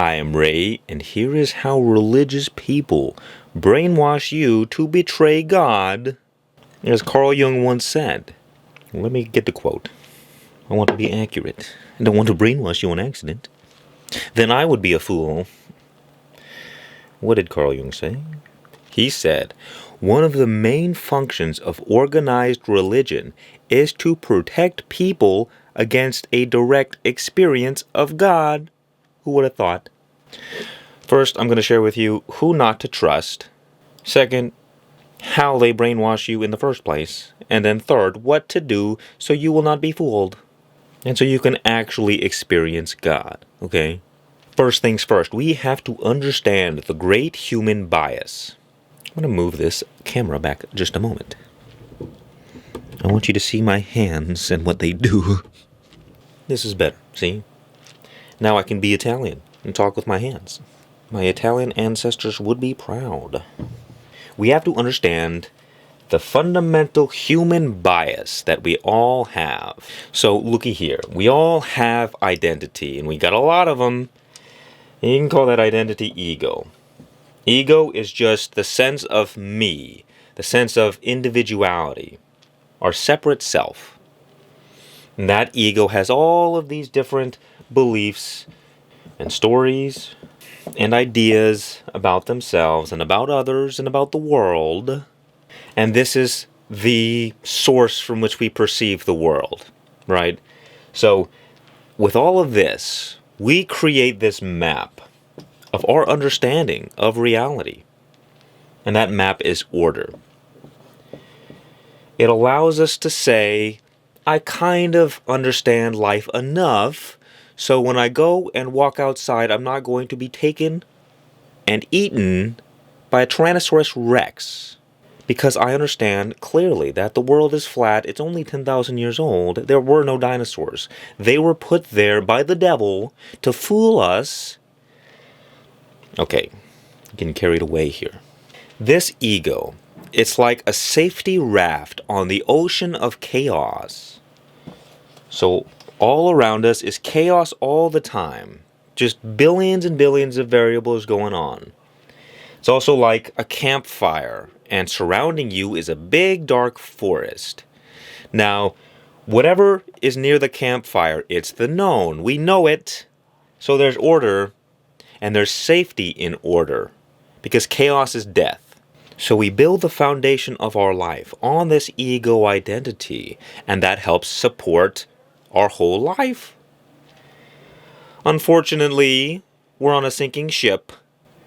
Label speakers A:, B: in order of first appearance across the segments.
A: I am Ray, and here is how religious people brainwash you to betray God. As Carl Jung once said, let me get the quote. I want to be accurate. I don't want to brainwash you on accident. Then I would be a fool. What did Carl Jung say? He said, one of the main functions of organized religion is to protect people against a direct experience of God. Who would have thought? First, I'm going to share with you who not to trust. Second, how they brainwash you in the first place. And then third, what to do so you will not be fooled. And so you can actually experience God, okay? First things first, we have to understand the great human bias. I'm going to move this camera back just a moment. I want you to see my hands and what they do. This is better, see? Now I can be Italian and talk with my hands. My Italian ancestors would be proud. We have to understand the fundamental human bias that we all have. So looky here. We all have identity, and we got a lot of them. And you can call that identity ego. Ego is just the sense of me, the sense of individuality, our separate self. And that ego has all of these different beliefs and stories and ideas about themselves and about others and about the world. And this is the source from which we perceive the world, right? So with all of this, we create this map of our understanding of reality. And that map is order. It allows us to say, I kind of understand life enough, so when I go and walk outside, I'm not going to be taken and eaten by a Tyrannosaurus Rex. Because I understand clearly that the world is flat, it's only 10,000 years old, there were no dinosaurs. They were put there by the devil to fool us. Okay, getting carried away here. This ego, it's like a safety raft on the ocean of chaos. So all around us is chaos all the time. Just billions and billions of variables going on. It's also like a campfire, and surrounding you is a big dark forest. Now, whatever is near the campfire, it's the known. We know it. So there's order, and there's safety in order, because chaos is death. So we build the foundation of our life on this ego identity, and that helps support our whole life. Unfortunately, we're on a sinking ship,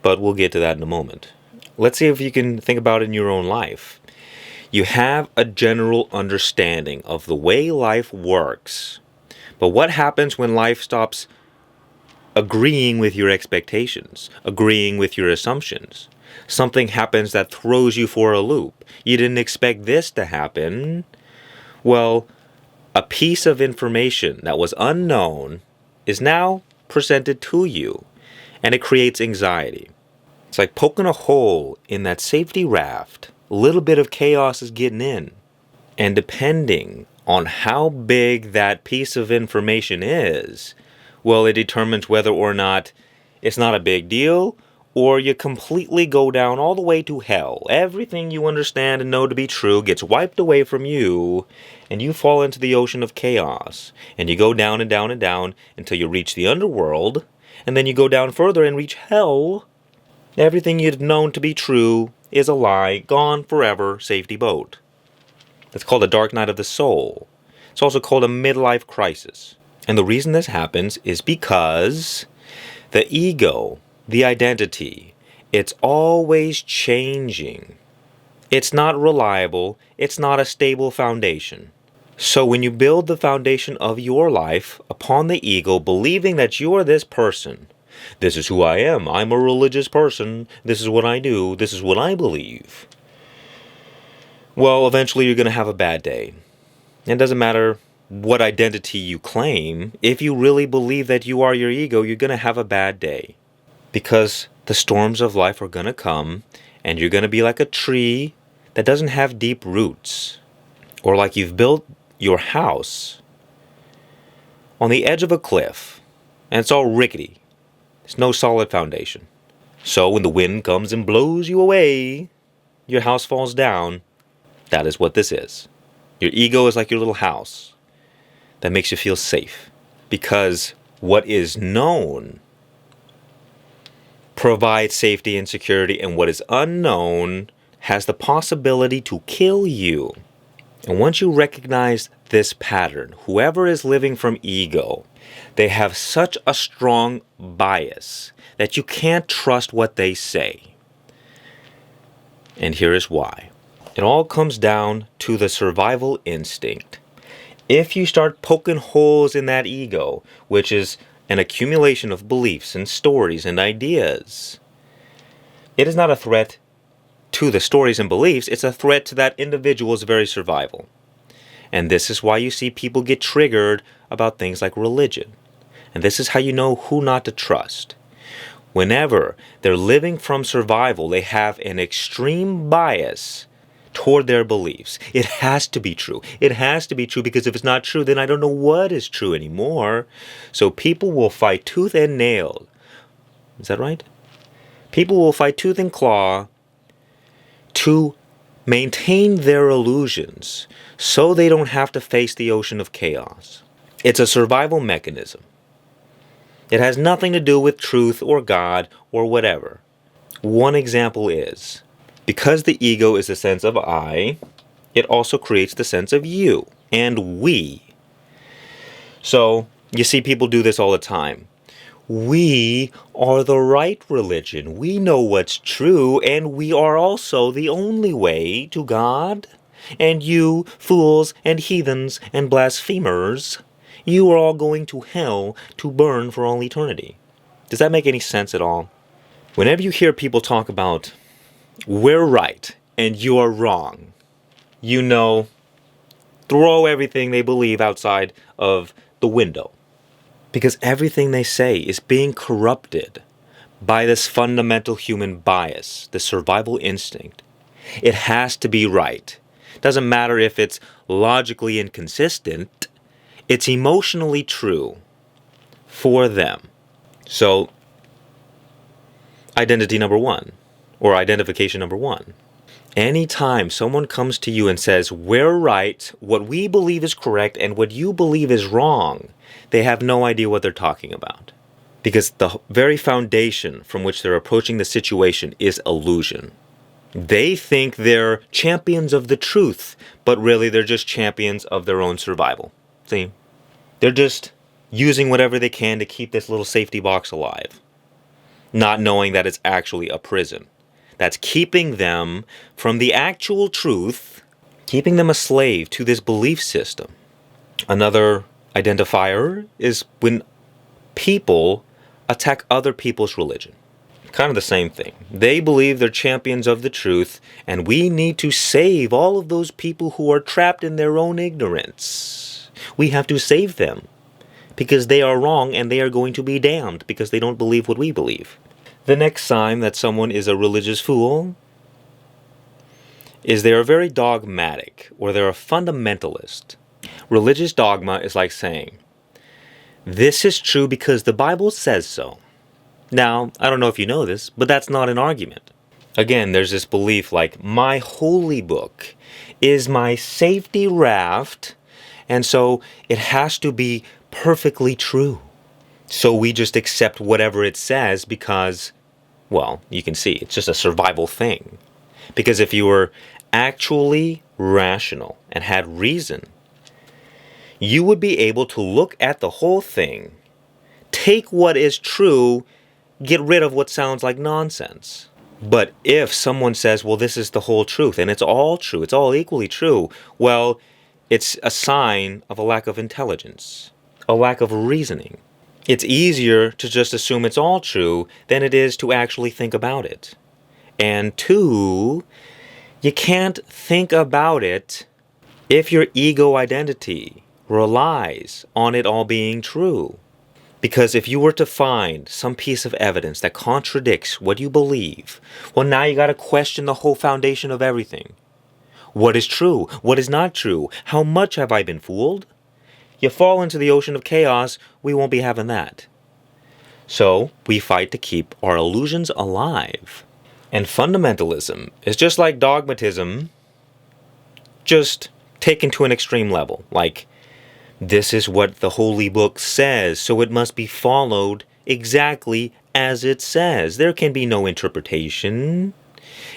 A: but we'll get to that in a moment. Let's see if you can think about it in your own life. You have a general understanding of the way life works, but what happens when life stops agreeing with your expectations, agreeing with your assumptions? Something happens that throws you for a loop. You didn't expect this to happen. Well, a piece of information that was unknown is now presented to you, and it creates anxiety. It's like poking a hole in that safety raft. A little bit of chaos is getting in. And depending on how big that piece of information is, well, it determines whether or not it's not a big deal, or you completely go down all the way to hell. Everything you understand and know to be true gets wiped away from you, and you fall into the ocean of chaos. And you go down and down and down until you reach the underworld, and then you go down further and reach hell. Everything you'd known to be true is a lie, gone forever, safety boat. That's called a dark night of the soul. It's also called a midlife crisis. And the reason this happens is because the ego, the identity, it's always changing. It's not reliable. It's not a stable foundation. So when you build the foundation of your life upon the ego, believing that you are this person, this is who I am, I'm a religious person, this is what I do, this is what I believe, well, eventually you're going to have a bad day. It doesn't matter what identity you claim. If you really believe that you are your ego, you're going to have a bad day. Because the storms of life are going to come, and you're going to be like a tree that doesn't have deep roots. Or like you've built your house on the edge of a cliff, and it's all rickety. There's no solid foundation. So when the wind comes and blows you away, your house falls down. That is what this is. Your ego is like your little house that makes you feel safe. Because what is known provides safety and security, and what is unknown has the possibility to kill you. And once you recognize this pattern, whoever is living from ego, they have such a strong bias that you can't trust what they say. And here is why. It all comes down to the survival instinct. If you start poking holes in that ego, which is an accumulation of beliefs and stories and ideas, it is not a threat to the stories and beliefs, it's a threat to that individual's very survival. And this is why you see people get triggered about things like religion. And this is how you know who not to trust. Whenever they're living from survival, they have an extreme bias toward their beliefs. It has to be true. It has to be true, because if it's not true, then I don't know what is true anymore. So people will fight tooth and nail. Is that right? People will fight tooth and claw to maintain their illusions so they don't have to face the ocean of chaos. It's a survival mechanism. It has nothing to do with truth or God or whatever. One example is, because the ego is the sense of I, it also creates the sense of you and we. So, you see people do this all the time. We are the right religion. We know what's true, and we are also the only way to God. And you, fools and heathens and blasphemers, you are all going to hell to burn for all eternity. Does that make any sense at all? Whenever you hear people talk about, we're right and you're wrong, you know, throw everything they believe outside of the window. Because everything they say is being corrupted by this fundamental human bias, the survival instinct. It has to be right. Doesn't matter if it's logically inconsistent, it's emotionally true for them. So, identity number one, or identification number one. Anytime someone comes to you and says, we're right, what we believe is correct, and what you believe is wrong, they have no idea what they're talking about. Because the very foundation from which they're approaching the situation is illusion. They think they're champions of the truth, but really they're just champions of their own survival. See? They're just using whatever they can to keep this little safety box alive, not knowing that it's actually a prison. That's keeping them from the actual truth, keeping them a slave to this belief system. Another identifier is when people attack other people's religion. Kind of the same thing. They believe they're champions of the truth, and we need to save all of those people who are trapped in their own ignorance. We have to save them because they are wrong and they are going to be damned because they don't believe what we believe. The next sign that someone is a religious fool is they are very dogmatic, or they're a fundamentalist. Religious dogma is like saying, this is true because the Bible says so. Now, I don't know if you know this, but that's not an argument. Again, there's this belief like, my holy book is my safety raft, and so it has to be perfectly true. So we just accept whatever it says because, well, you can see, it's just a survival thing. Because if you were actually rational and had reason, you would be able to look at the whole thing, take what is true, get rid of what sounds like nonsense. But if someone says, well, this is the whole truth, and it's all true, it's all equally true, well, it's a sign of a lack of intelligence, a lack of reasoning. It's easier to just assume it's all true than it is to actually think about it. And two, you can't think about it if your ego identity relies on it all being true. Because if you were to find some piece of evidence that contradicts what you believe, well, now you got to question the whole foundation of everything. What is true? What is not true? How much have I been fooled? You fall into the ocean of chaos, we won't be having that. So we fight to keep our illusions alive. And fundamentalism is just like dogmatism, just taken to an extreme level. Like, this is what the Holy Book says, so it must be followed exactly as it says. There can be no interpretation.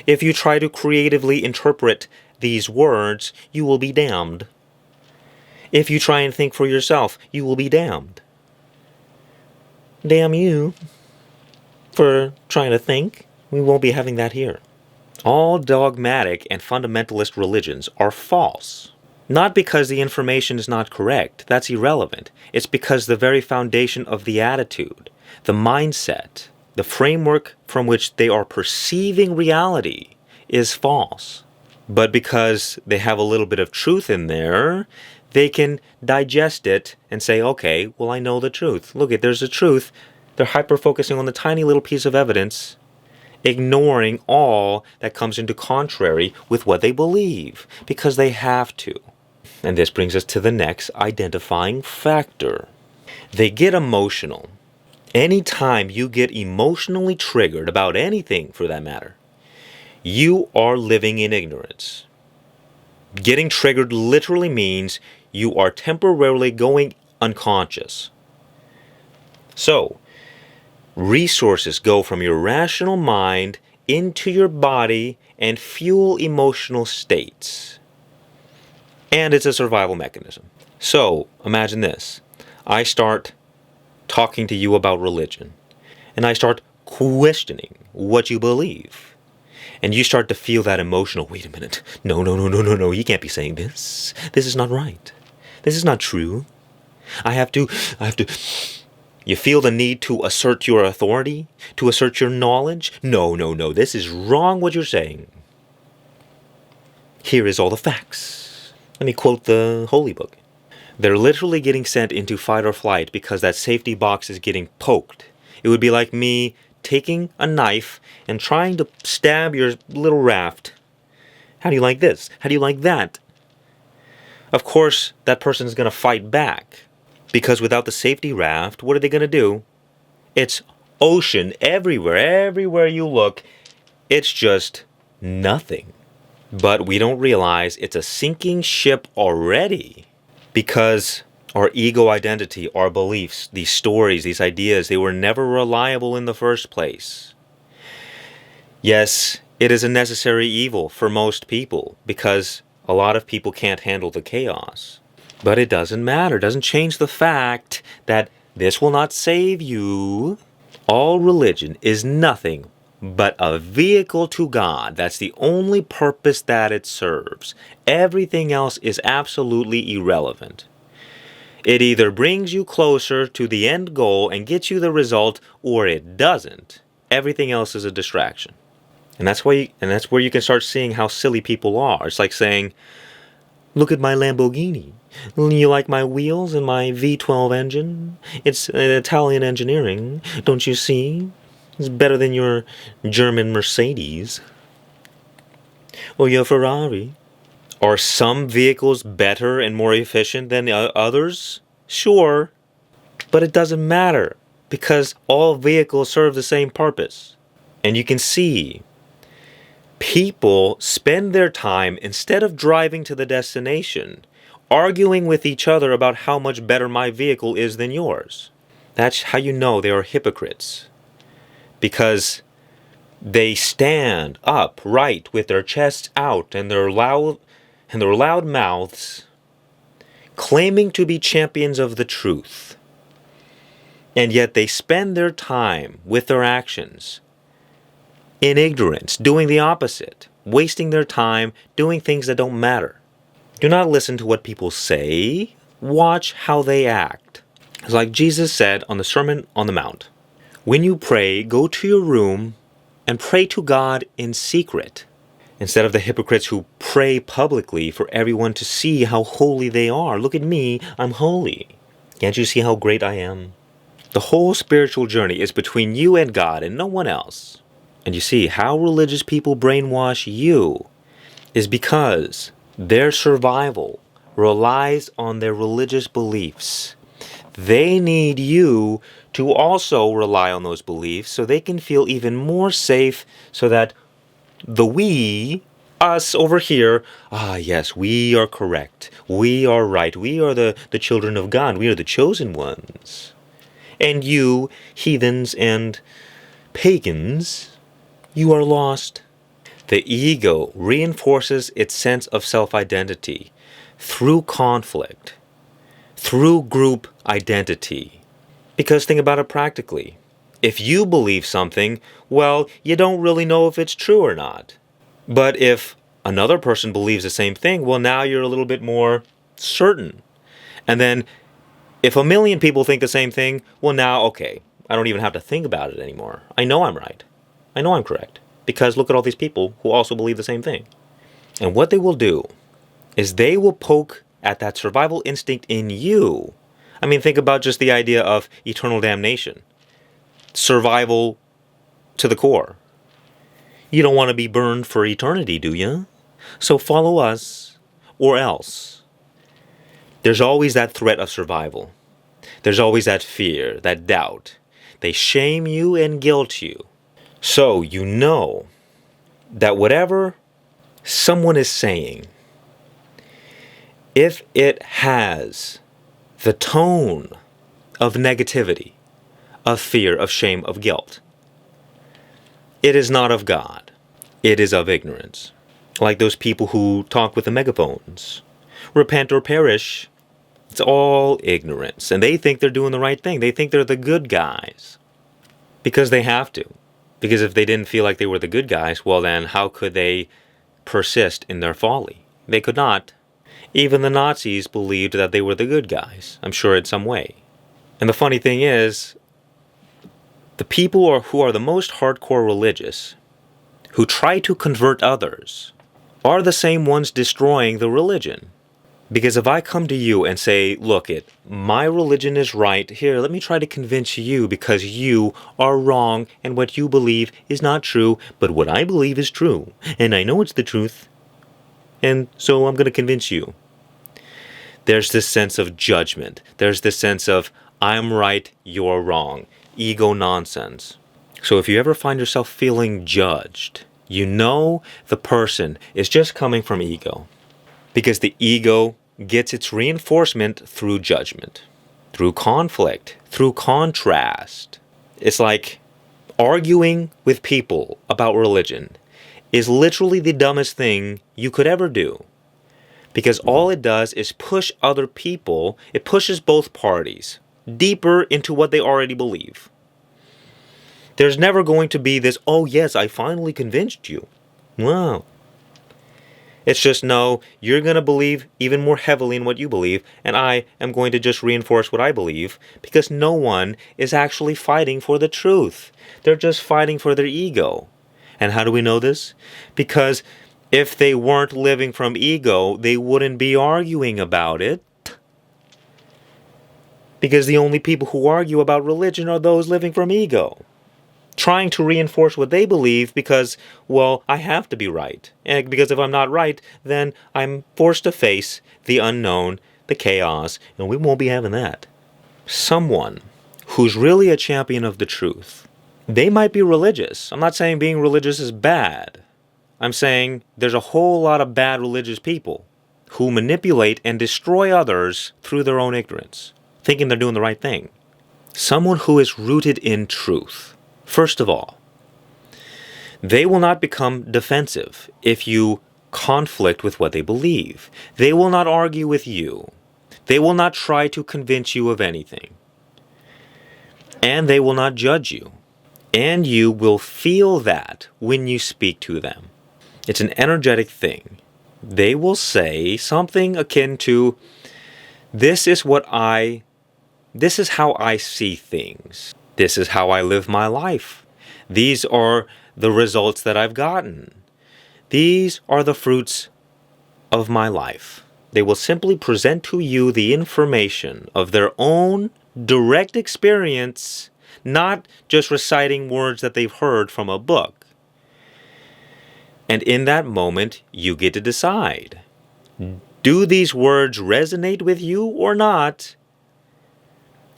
A: If you try to creatively interpret these words, you will be damned. If you try and think for yourself, you will be damned. Damn you for trying to think. We won't be having that here. All dogmatic and fundamentalist religions are false. Not because the information is not correct, that's irrelevant. It's because the very foundation of the attitude, the mindset, the framework from which they are perceiving reality is false. But because they have a little bit of truth in there, they can digest it and say, okay, well, I know the truth. Look, there's a truth. They're hyper-focusing on the tiny little piece of evidence, ignoring all that comes into contrary with what they believe, because they have to. And this brings us to the next identifying factor. They get emotional. Anytime you get emotionally triggered about anything, for that matter, you are living in ignorance. Getting triggered literally means you are temporarily going unconscious. So, resources go from your rational mind into your body and fuel emotional states. And it's a survival mechanism. So, imagine this. I start talking to you about religion, and I start questioning what you believe. And you start to feel that emotional, wait a minute, no, you can't be saying this. This is not right. This is not true. I have to. You feel the need to assert your authority, to assert your knowledge. No, this is wrong what you're saying. Here is all the facts. Let me quote the Holy Book. They're literally getting sent into fight or flight because that safety box is getting poked. It would be like me taking a knife and trying to stab your little raft. How do you like this? How do you like that? Of course, that person is going to fight back. Because without the safety raft, what are they going to do? It's ocean everywhere. Everywhere you look, it's just nothing. But we don't realize it's a sinking ship already. Because our ego identity, our beliefs, these stories, these ideas, they were never reliable in the first place. Yes, it is a necessary evil for most people because a lot of people can't handle the chaos. But it doesn't matter. It doesn't change the fact that this will not save you. All religion is nothing but a vehicle to God. That's the only purpose that it serves. Everything else is absolutely irrelevant. It either brings you closer to the end goal and gets you the result, or it doesn't. Everything else is a distraction. And that's where you can start seeing how silly people are. It's like saying, look at my Lamborghini. You like my wheels and my V12 engine? It's Italian engineering. Don't you see? It's better than your German Mercedes. Or your Ferrari. Are some vehicles better and more efficient than others? Sure. But it doesn't matter because all vehicles serve the same purpose. And you can see people spend their time, instead of driving to the destination, arguing with each other about how much better my vehicle is than yours. That's how you know they are hypocrites. Because they stand upright with their chests out and their loud mouths, claiming to be champions of the truth. And yet they spend their time with their actions in ignorance, doing the opposite, wasting their time doing things that don't matter. Do not listen to what people say. Watch how they act. It's like Jesus said on the Sermon on the Mount. When you pray, go to your room and pray to God in secret. Instead of the hypocrites who pray publicly for everyone to see how holy they are. Look at me, I'm holy. Can't you see how great I am? The whole spiritual journey is between you and God and no one else. And you see, how religious people brainwash you is because their survival relies on their religious beliefs. They need you to also rely on those beliefs so they can feel even more safe so that the we, us over here, yes, we are correct. We are right. We are the children of God. We are the chosen ones. And you, heathens and pagans, you are lost. The ego reinforces its sense of self-identity through conflict, through group identity. Because think about it practically. If you believe something, well, you don't really know if it's true or not. But if another person believes the same thing, well, now you're a little bit more certain. And then if a million people think the same thing, well, now, okay, I don't even have to think about it anymore. I know I'm right. I know I'm correct. Because look at all these people who also believe the same thing. And what they will do is they will poke at that survival instinct in you. I mean, think about just the idea of eternal damnation. Survival to the core. You don't want to be burned for eternity, do you? So follow us, or else. There's always that threat of survival. There's always that fear, that doubt. They shame you and guilt you. So you know that whatever someone is saying, if it has the tone of negativity, of fear, of shame, of guilt, it is not of God. It is of ignorance. Like those people who talk with the megaphones. Repent or perish. It's all ignorance. And they think they're doing the right thing. They think they're the good guys. Because they have to. Because if they didn't feel like they were the good guys, well then how could they persist in their folly? They could not. Even the Nazis believed that they were the good guys. I'm sure in some way. And the funny thing is, the people who are the most hardcore religious, who try to convert others, are the same ones destroying the religion. Because if I come to you and say, look, my religion is right, here, let me try to convince you because you are wrong and what you believe is not true, but what I believe is true, and I know it's the truth, and so I'm going to convince you. There's this sense of judgment. There's this sense of, I'm right, you're wrong. Ego nonsense. So if you ever find yourself feeling judged, you know the person is just coming from ego. Because the ego gets its reinforcement through judgment, through conflict, through contrast. It's like arguing with people about religion is literally the dumbest thing you could ever do. Because all it does is push other people, it pushes both parties deeper into what they already believe. There's never going to be this, oh yes, I finally convinced you. Wow. It's just, no, you're going to believe even more heavily in what you believe, and I am going to just reinforce what I believe, because no one is actually fighting for the truth. They're just fighting for their ego. And how do we know this? Because if they weren't living from ego, they wouldn't be arguing about it. Because the only people who argue about religion are those living from ego. Trying to reinforce what they believe because, well, I have to be right. And because if I'm not right, then I'm forced to face the unknown, the chaos, and we won't be having that. Someone who's really a champion of the truth, they might be religious. I'm not saying being religious is bad. I'm saying there's a whole lot of bad religious people who manipulate and destroy others through their own ignorance, thinking they're doing the right thing. Someone who is rooted in truth. First of all, they will not become defensive if you conflict with what they believe. They will not argue with you. They will not try to convince you of anything. And they will not judge you. And you will feel that when you speak to them. It's an energetic thing. They will say something akin to, this is how I see things. This is how I live my life. These are the results that I've gotten. These are the fruits of my life. They will simply present to you the information of their own direct experience, not just reciting words that they've heard from a book. And in that moment, you get to decide. Do these words resonate with you or not?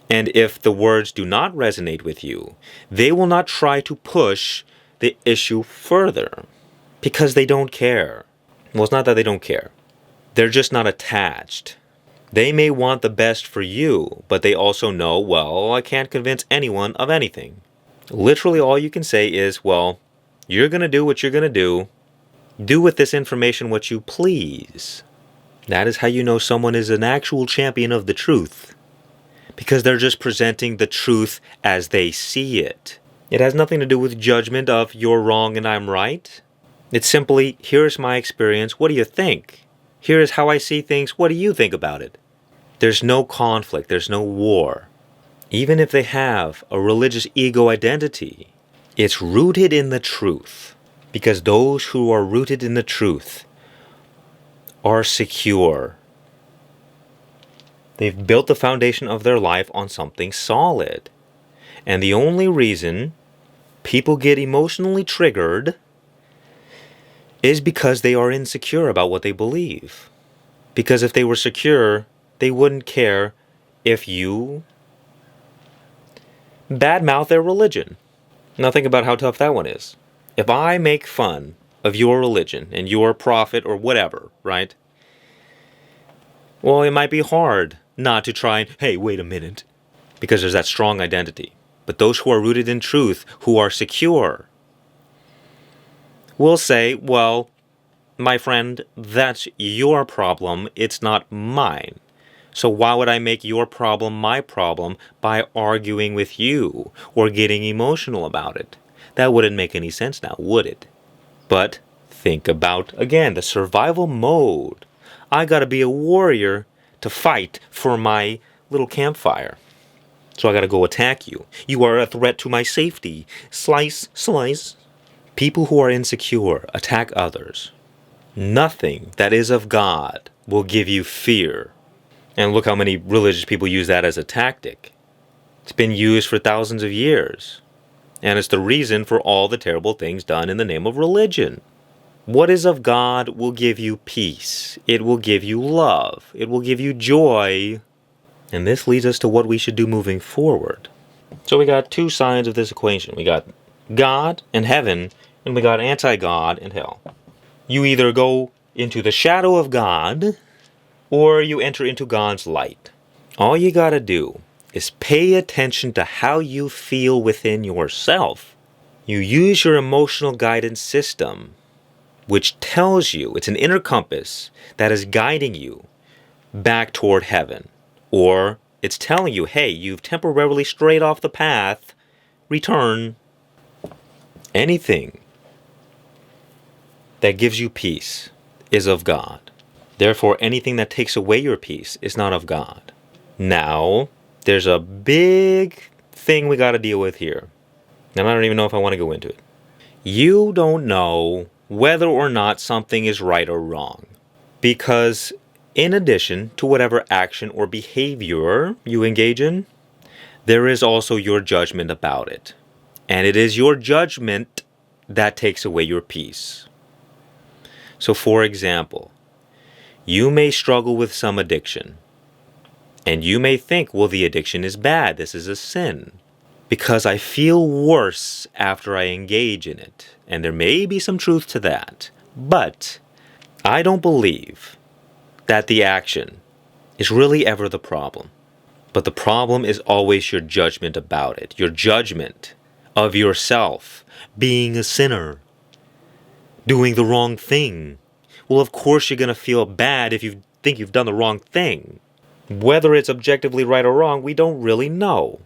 A: And if the words do not resonate with you, they will not try to push the issue further because they don't care. Well, it's not that they don't care. They're just not attached. They may want the best for you, but they also know, well, I can't convince anyone of anything. Literally all you can say is, well, you're going to do what you're going to do. Do with this information what you please. That is how you know someone is an actual champion of the truth. Because they're just presenting the truth as they see it. It has nothing to do with judgment of you're wrong and I'm right. It's simply, here's my experience, what do you think? Here is how I see things, what do you think about it? There's no conflict, there's no war. Even if they have a religious ego identity, it's rooted in the truth. Because those who are rooted in the truth are secure. They've built the foundation of their life on something solid. And the only reason people get emotionally triggered is because they are insecure about what they believe. Because if they were secure, they wouldn't care if you badmouth their religion. Now think about how tough that one is. If I make fun of your religion and your prophet or whatever, right? Well, it might be hard not to try and, hey, wait a minute, because there's that strong identity. But those who are rooted in truth, who are secure, will say, well, my friend, that's your problem, it's not mine. So why would I make your problem my problem by arguing with you or getting emotional about it? That wouldn't make any sense now, would it? But think about, again, the survival mode. I gotta be a warrior to fight for my little campfire. So I gotta go attack you. You are a threat to my safety. Slice, slice. People who are insecure attack others. Nothing that is of God will give you fear. And look how many religious people use that as a tactic. It's been used for thousands of years. And it's the reason for all the terrible things done in the name of religion. What is of God will give you peace. It will give you love. It will give you joy. And this leads us to what we should do moving forward. So we got two sides of this equation. We got God and heaven, and we got anti-God and hell. You either go into the shadow of God, or you enter into God's light. All you gotta do is pay attention to how you feel within yourself. You use your emotional guidance system, which tells you, it's an inner compass that is guiding you back toward heaven. Or it's telling you, hey, you've temporarily strayed off the path, return. Anything that gives you peace is of God. Therefore, anything that takes away your peace is not of God. Now, there's a big thing we got to deal with here. And I don't even know if I want to go into it. You don't know whether or not something is right or wrong. Because in addition to whatever action or behavior you engage in, there is also your judgment about it. And it is your judgment that takes away your peace. So for example, you may struggle with some addiction. And you may think, well, the addiction is bad. This is a sin. Because I feel worse after I engage in it. And there may be some truth to that. But I don't believe that the action is really ever the problem. But the problem is always your judgment about it. Your judgment of yourself being a sinner. Doing the wrong thing. Well, of course you're going to feel bad if you think you've done the wrong thing. Whether it's objectively right or wrong, we don't really know.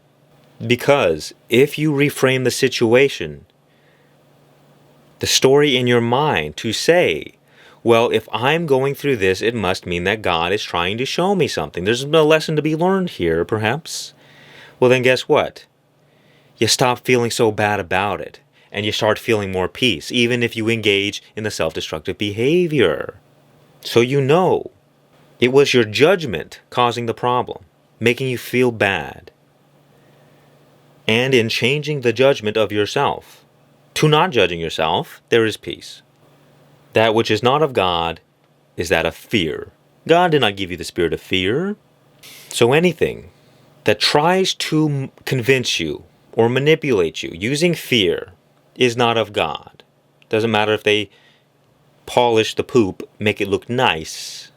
A: Because if you reframe the situation, the story in your mind to say, well, if I'm going through this, it must mean that God is trying to show me something. There's a lesson to be learned here, perhaps. Well, then guess what? You stop feeling so bad about it. And you start feeling more peace, even if you engage in the self-destructive behavior. So you know it was your judgment causing the problem, making you feel bad. And in changing the judgment of yourself to not judging yourself, there is peace. That which is not of God is that of fear. God did not give you the spirit of fear. So anything that tries to convince you or manipulate you using fear is not of God. Doesn't matter if they polish the poop, make it look nice,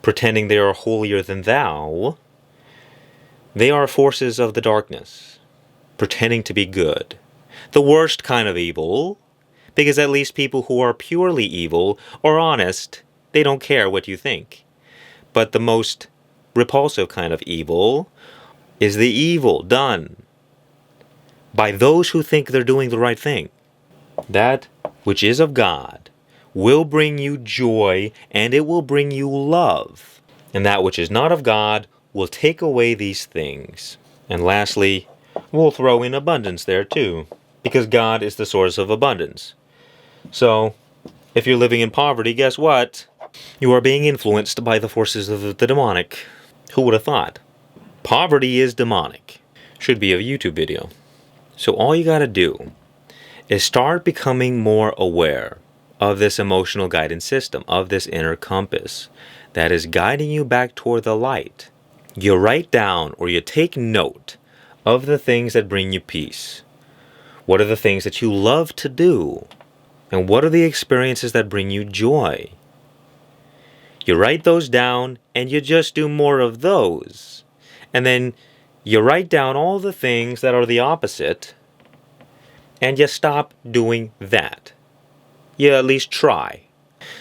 A: pretending they are holier than thou. They are forces of the darkness, pretending to be good. The worst kind of evil, because at least people who are purely evil are honest. They don't care what you think. But the most repulsive kind of evil is the evil done by those who think they're doing the right thing. That which is of God will bring you joy, and it will bring you love. And that which is not of God will take away these things. And lastly, we'll throw in abundance there too, because God is the source of abundance. So, if you're living in poverty, guess what? You are being influenced by the forces of the demonic. Who would have thought? Poverty is demonic. Should be a YouTube video. So all you gotta do is start becoming more aware of this emotional guidance system, of this inner compass that is guiding you back toward the light. You write down or you take note of the things that bring you peace. What are the things that you love to do? And what are the experiences that bring you joy? You write those down and you just do more of those. And then you write down all the things that are the opposite and you stop doing that. You at least try.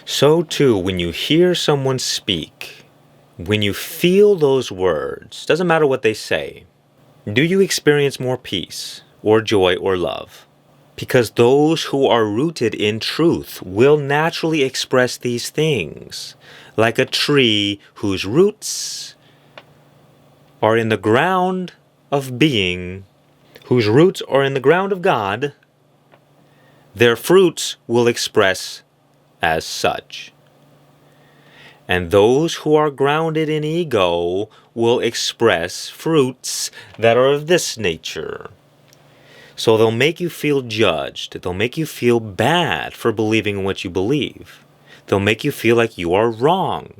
A: So too, when you hear someone speak, when you feel those words, doesn't matter what they say, do you experience more peace or joy or love? Because those who are rooted in truth will naturally express these things, like a tree whose roots are in the ground of being, whose roots are in the ground of God. Their fruits will express as such. And those who are grounded in ego will express fruits that are of this nature. So they'll make you feel judged. They'll make you feel bad for believing in what you believe. They'll make you feel like you are wrong.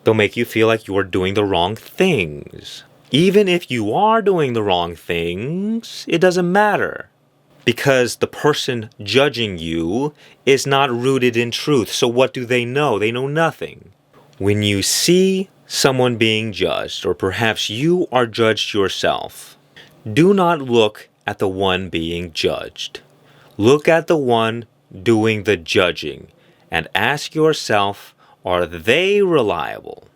A: They'll make you feel like you are doing the wrong things. Even if you are doing the wrong things, it doesn't matter. Because the person judging you is not rooted in truth. So what do they know? They know nothing. When you see someone being judged, or perhaps you are judged yourself, do not look at the one being judged. Look at the one doing the judging and ask yourself, are they reliable?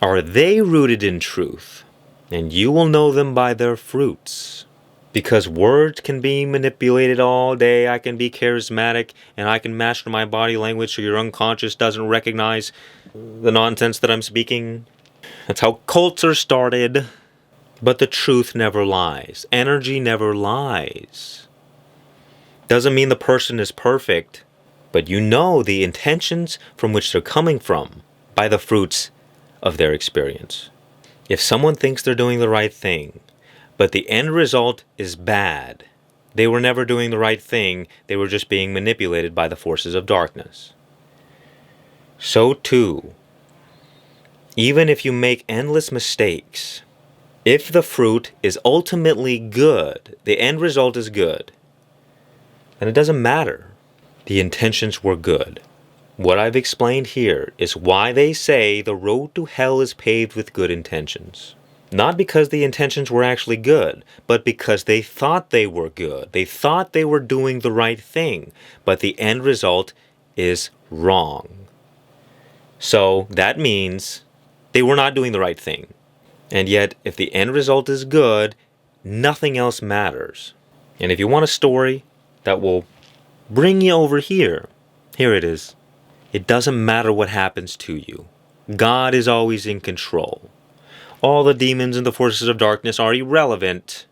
A: Are they rooted in truth? And you will know them by their fruits. Because words can be manipulated all day. I can be charismatic and I can master my body language so your unconscious doesn't recognize the nonsense that I'm speaking. That's how cults are started. But the truth never lies. Energy never lies. Doesn't mean the person is perfect, but you know the intentions from which they're coming from by the fruits of their experience. If someone thinks they're doing the right thing, but the end result is bad, they were never doing the right thing, they were just being manipulated by the forces of darkness. So too, even if you make endless mistakes, if the fruit is ultimately good, the end result is good, then it doesn't matter. The intentions were good. What I've explained here is why they say the road to hell is paved with good intentions. Not because the intentions were actually good, but because they thought they were good. They thought they were doing the right thing, but the end result is wrong. So that means they were not doing the right thing. And yet, if the end result is good, nothing else matters. And if you want a story that will bring you over here, here it is. It doesn't matter what happens to you. God is always in control. All the demons and the forces of darkness are irrelevant.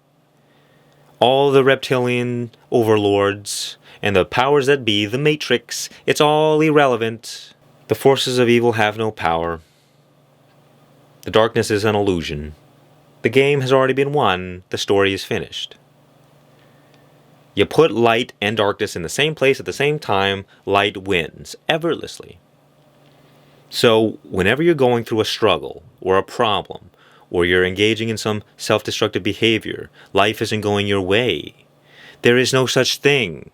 A: All the reptilian overlords and the powers that be, the Matrix, it's all irrelevant. The forces of evil have no power. The darkness is an illusion. The game has already been won. The story is finished. You put light and darkness in the same place at the same time, light wins, effortlessly. So whenever you're going through a struggle or a problem, or you're engaging in some self-destructive behavior, life isn't going your way. There is no such thing.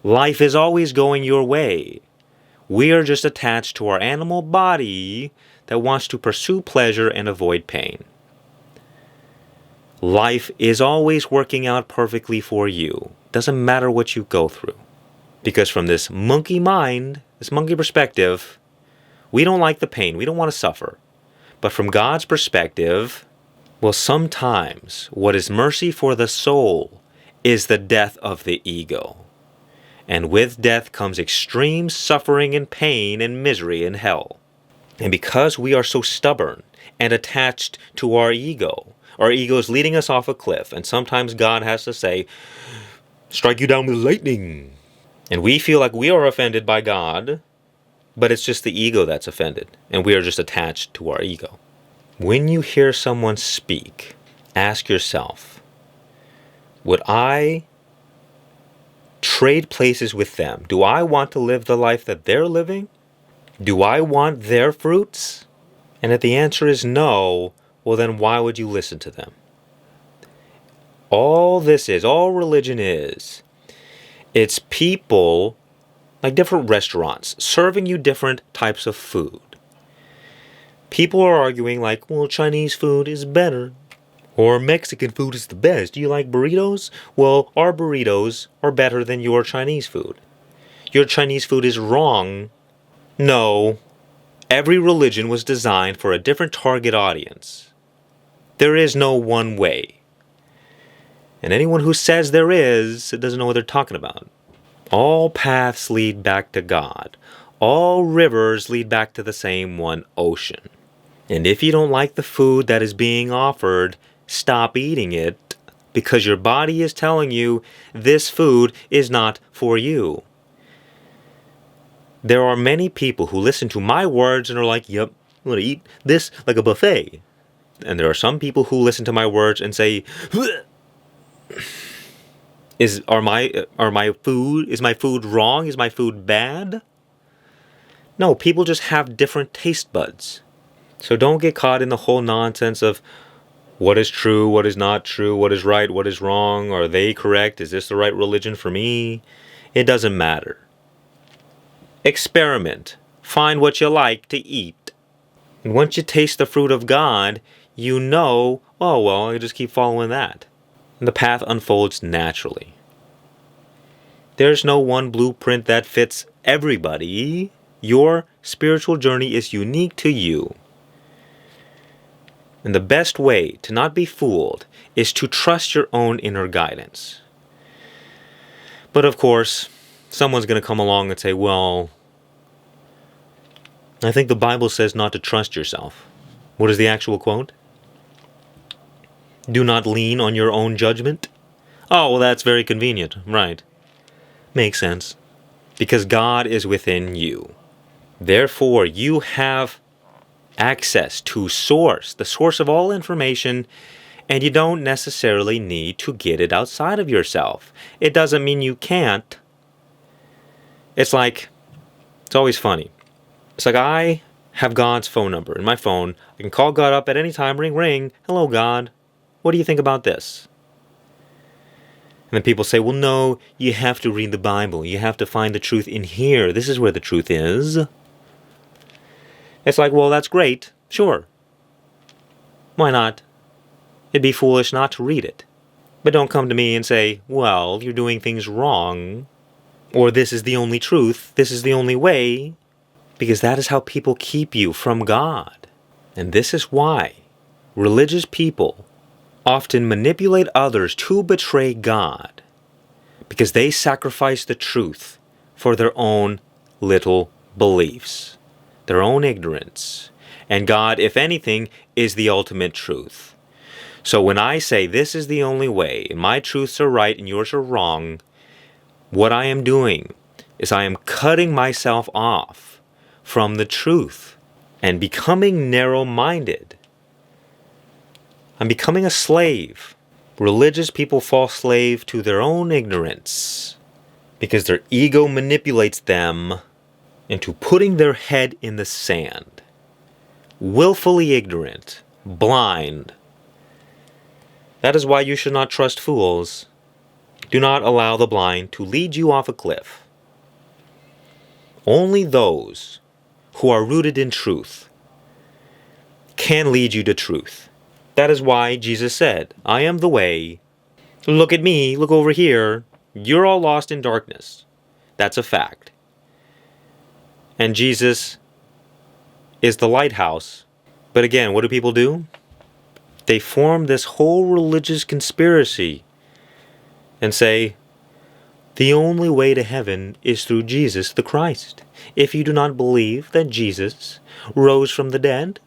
A: Life is always going your way. We are just attached to our animal body that wants to pursue pleasure and avoid pain. Life is always working out perfectly for you. Doesn't matter what you go through. Because from this monkey mind, this monkey perspective, we don't like the pain. We don't want to suffer. But from God's perspective, well, sometimes what is mercy for the soul is the death of the ego. And with death comes extreme suffering and pain and misery and hell. And because we are so stubborn and attached to our ego is leading us off a cliff, and sometimes God has to say, strike you down with lightning. And we feel like we are offended by God, but it's just the ego that's offended, and we are just attached to our ego. When you hear someone speak, ask yourself, would I trade places with them? Do I want to live the life that they're living? Do I want their fruits? And if the answer is no, well then why would you listen to them? All religion is, it's people, like different restaurants, serving you different types of food. People are arguing like, well, Chinese food is better, or Mexican food is the best. Do you like burritos? Well, our burritos are better than your Chinese food. Your Chinese food is wrong. No, every religion was designed for a different target audience. There is no one way. And anyone who says there is, doesn't know what they're talking about. All paths lead back to God. All rivers lead back to the same one ocean. And if you don't like the food that is being offered, stop eating it, because your body is telling you this food is not for you. There are many people who listen to my words and are like, yep, I'm going to eat this like a buffet. And there are some people who listen to my words and say, is my food wrong? Is my food bad? No, people just have different taste buds. So don't get caught in the whole nonsense of what is true, what is not true, what is right, what is wrong, are they correct, is this the right religion for me? It doesn't matter. Experiment. Find what you like to eat. And once you taste the fruit of God, you know, oh well, I just keep following that. And the path unfolds naturally. There's no one blueprint that fits everybody. Your spiritual journey is unique to you. And the best way to not be fooled is to trust your own inner guidance. But of course, someone's going to come along and say, well, I think the Bible says not to trust yourself. What is the actual quote? Do not lean on your own judgment. Oh, well, that's very convenient. Right. Makes sense. Because God is within you. Therefore, you have access to source, the source of all information, and you don't necessarily need to get it outside of yourself. It doesn't mean you can't. It's always funny. It's like I have God's phone number in my phone. I can call God up at any time, ring, ring. Hello, God. What do you think about this? And then people say, well, no, you have to read the Bible. You have to find the truth in here. This is where the truth is. It's like, well, that's great. Sure. Why not? It'd be foolish not to read it. But don't come to me and say, well, you're doing things wrong. Or this is the only truth. This is the only way. Because that is how people keep you from God. And this is why religious people often manipulate others to betray God. Because they sacrifice the truth for their own little beliefs. Their own ignorance. And God, if anything, is the ultimate truth. So when I say this is the only way, and my truths are right and yours are wrong, what I am doing is I am cutting myself off from the truth and becoming narrow-minded. I'm becoming a slave. Religious people fall slave to their own ignorance because their ego manipulates them into putting their head in the sand, willfully ignorant, blind. That is why you should not trust fools. Do not allow the blind to lead you off a cliff. Only those who are rooted in truth can lead you to truth. That is why Jesus said, I am the way. Look at me, look over here. You're all lost in darkness. That's a fact. And Jesus is the lighthouse. But again, what do people do? They form this whole religious conspiracy and say, the only way to heaven is through Jesus the Christ. If you do not believe that Jesus rose from the dead,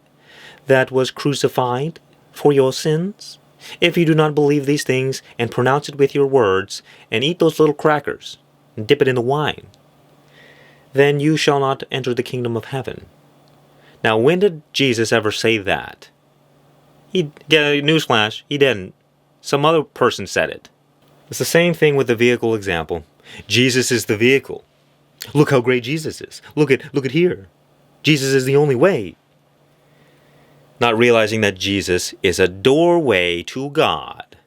A: that was crucified for your sins, if you do not believe these things and pronounce it with your words and eat those little crackers and dip it in the wine, then you shall not enter the kingdom of heaven. Now, when did Jesus ever say that? Newsflash, he didn't. Some other person said it. It's the same thing with the vehicle example. Jesus is the vehicle. Look how great Jesus is. Look at here. Jesus is the only way. Not realizing that Jesus is a doorway to God.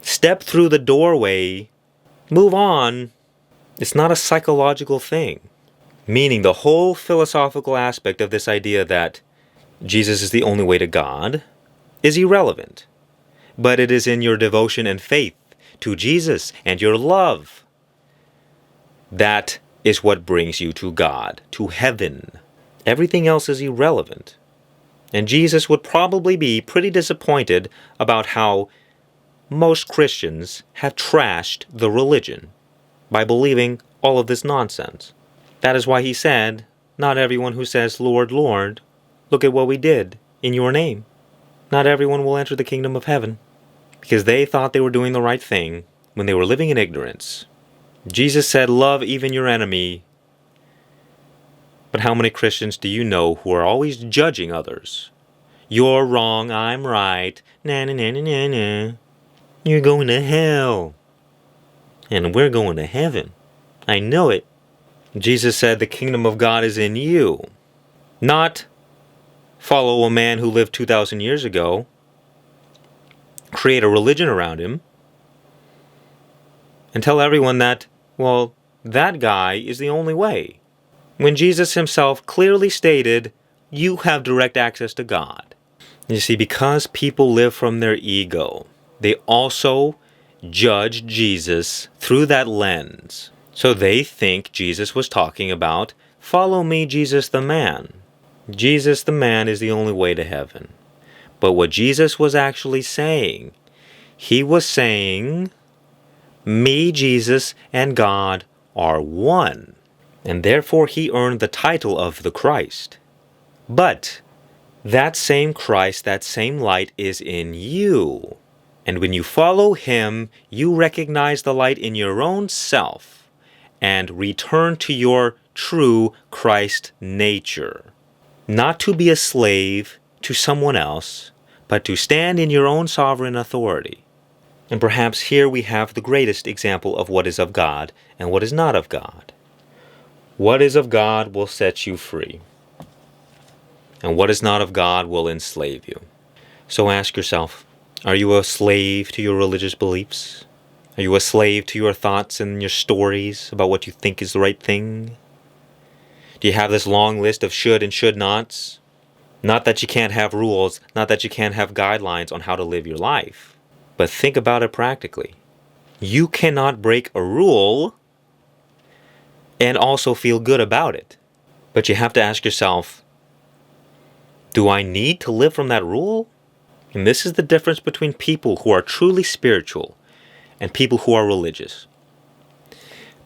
A: Step through the doorway, move on. It's not a psychological thing. Meaning the whole philosophical aspect of this idea that Jesus is the only way to God is irrelevant. But it is in your devotion and faith to Jesus and your love. That is what brings you to God, to heaven. Everything else is irrelevant. And Jesus would probably be pretty disappointed about how most Christians have trashed the religion by believing all of this nonsense. That is why he said, not everyone who says, Lord, Lord, look at what we did in your name. Not everyone will enter the kingdom of heaven. Because they thought they were doing the right thing when they were living in ignorance. Jesus said, love even your enemy. But how many Christians do you know who are always judging others? You're wrong, I'm right. Na na na na na na. You're going to hell. And we're going to heaven. I know it. Jesus said the kingdom of God is in you. Not follow a man who lived 2,000 years ago. Create a religion around him, and tell everyone that, well, that guy is the only way. When Jesus himself clearly stated, you have direct access to God. You see, because people live from their ego, they also judge Jesus through that lens. So they think Jesus was talking about, follow me, Jesus the man. Jesus the man is the only way to heaven. But what Jesus was actually saying, he was saying, me, Jesus, and God are one. And therefore he earned the title of the Christ. But that same Christ, that same light is in you. And when you follow him, you recognize the light in your own self and return to your true Christ nature. Not to be a slave to someone else, but to stand in your own sovereign authority. And perhaps here we have the greatest example of what is of God and what is not of God. What is of God will set you free, and what is not of God will enslave you. So ask yourself, are you a slave to your religious beliefs? Are you a slave to your thoughts and your stories about what you think is the right thing? Do you have this long list of should and should nots? Not that you can't have rules, not that you can't have guidelines on how to live your life, but think about it practically. You cannot break a rule and also feel good about it. But you have to ask yourself, do I need to live from that rule? And this is the difference between people who are truly spiritual and people who are religious.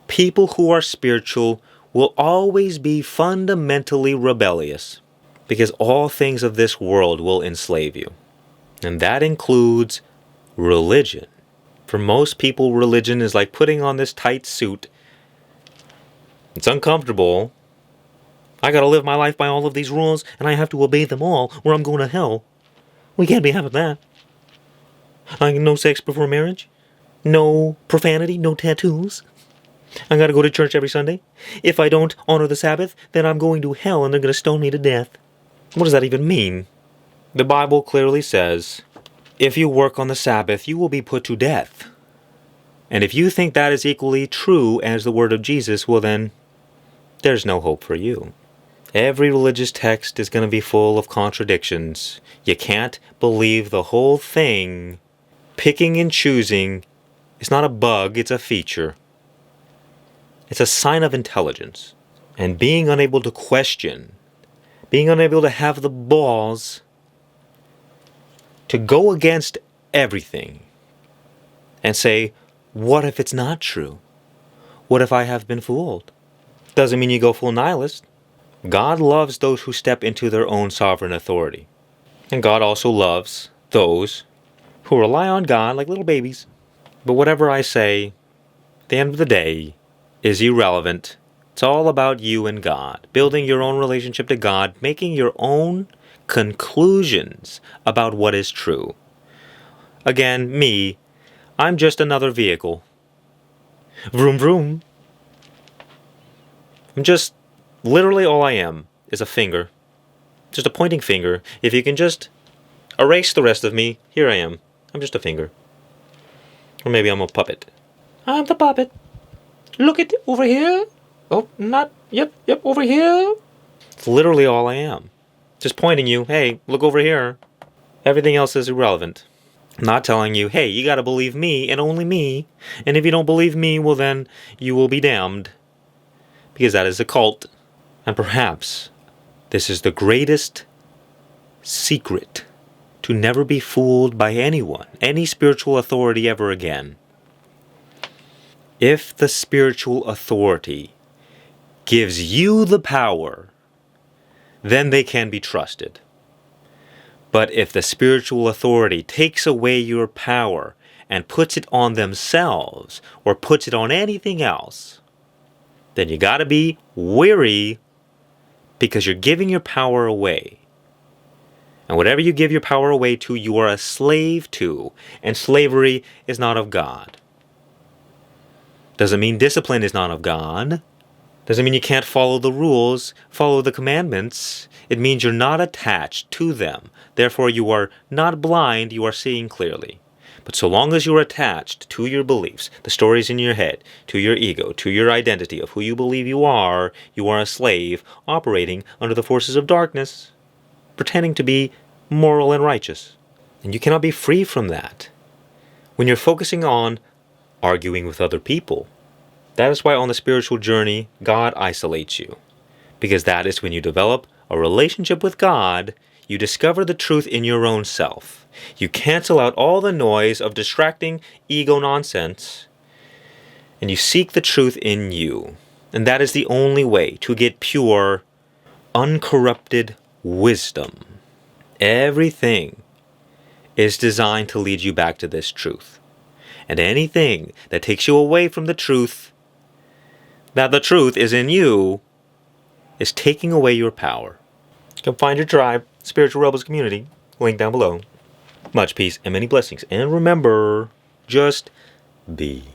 A: People who are spiritual will always be fundamentally rebellious, because all things of this world will enslave you. And that includes religion. For most people, religion is like putting on this tight suit. It's uncomfortable. I gotta live my life by all of these rules, and I have to obey them all, or I'm going to hell. We can't be having that. No sex before marriage. No profanity, no tattoos. I gotta go to church every Sunday. If I don't honor the Sabbath, then I'm going to hell and they're gonna stone me to death. What does that even mean? The Bible clearly says, if you work on the Sabbath, you will be put to death. And if you think that is equally true as the word of Jesus, well then, there's no hope for you. Every religious text is going to be full of contradictions. You can't believe the whole thing. Picking and choosing is not a bug, it's a feature. It's a sign of intelligence. And being unable to question, being unable to have the balls to go against everything and say, what if it's not true? What if I have been fooled? Doesn't mean you go full nihilist. God loves those who step into their own sovereign authority. And God also loves those who rely on God like little babies. But whatever I say, at the end of the day, is irrelevant. It's all about you and God, building your own relationship to God, making your own conclusions about what is true. Again, me, I'm just another vehicle. Vroom vroom. I'm just, literally all I am is a finger. Just a pointing finger. If you can just erase the rest of me, here I am. I'm just a finger. Or maybe I'm a puppet. I'm the puppet. Look at over here. Oh, not, yep, over here. It's literally all I am. Just pointing you, hey, look over here. Everything else is irrelevant. I'm not telling you, hey, you gotta believe me and only me. And if you don't believe me, well then, you will be damned. Because that is a cult. And perhaps this is the greatest secret to never be fooled by anyone, any spiritual authority ever again. If the spiritual authority gives you the power, then they can be trusted. But if the spiritual authority takes away your power and puts it on themselves or puts it on anything else, then you gotta be wary because you're giving your power away. And whatever you give your power away to, you are a slave to. And slavery is not of God. Doesn't mean discipline is not of God. Doesn't mean you can't follow the rules, follow the commandments. It means you're not attached to them. Therefore, you are not blind, you are seeing clearly. But so long as you're attached to your beliefs, the stories in your head, to your ego, to your identity of who you believe you are a slave operating under the forces of darkness, pretending to be moral and righteous. And you cannot be free from that. When you're focusing on arguing with other people, that is why on the spiritual journey, God isolates you. Because that is when you develop a relationship with God, you discover the truth in your own self. You cancel out all the noise of distracting ego nonsense, and you seek the truth in you. And that is the only way to get pure, uncorrupted wisdom. Everything is designed to lead you back to this truth. And anything that takes you away from the truth, that the truth is in you, is taking away your power. Come find your tribe, Spiritual Rebels Community, link down below. Much peace and many blessings. And remember, just be.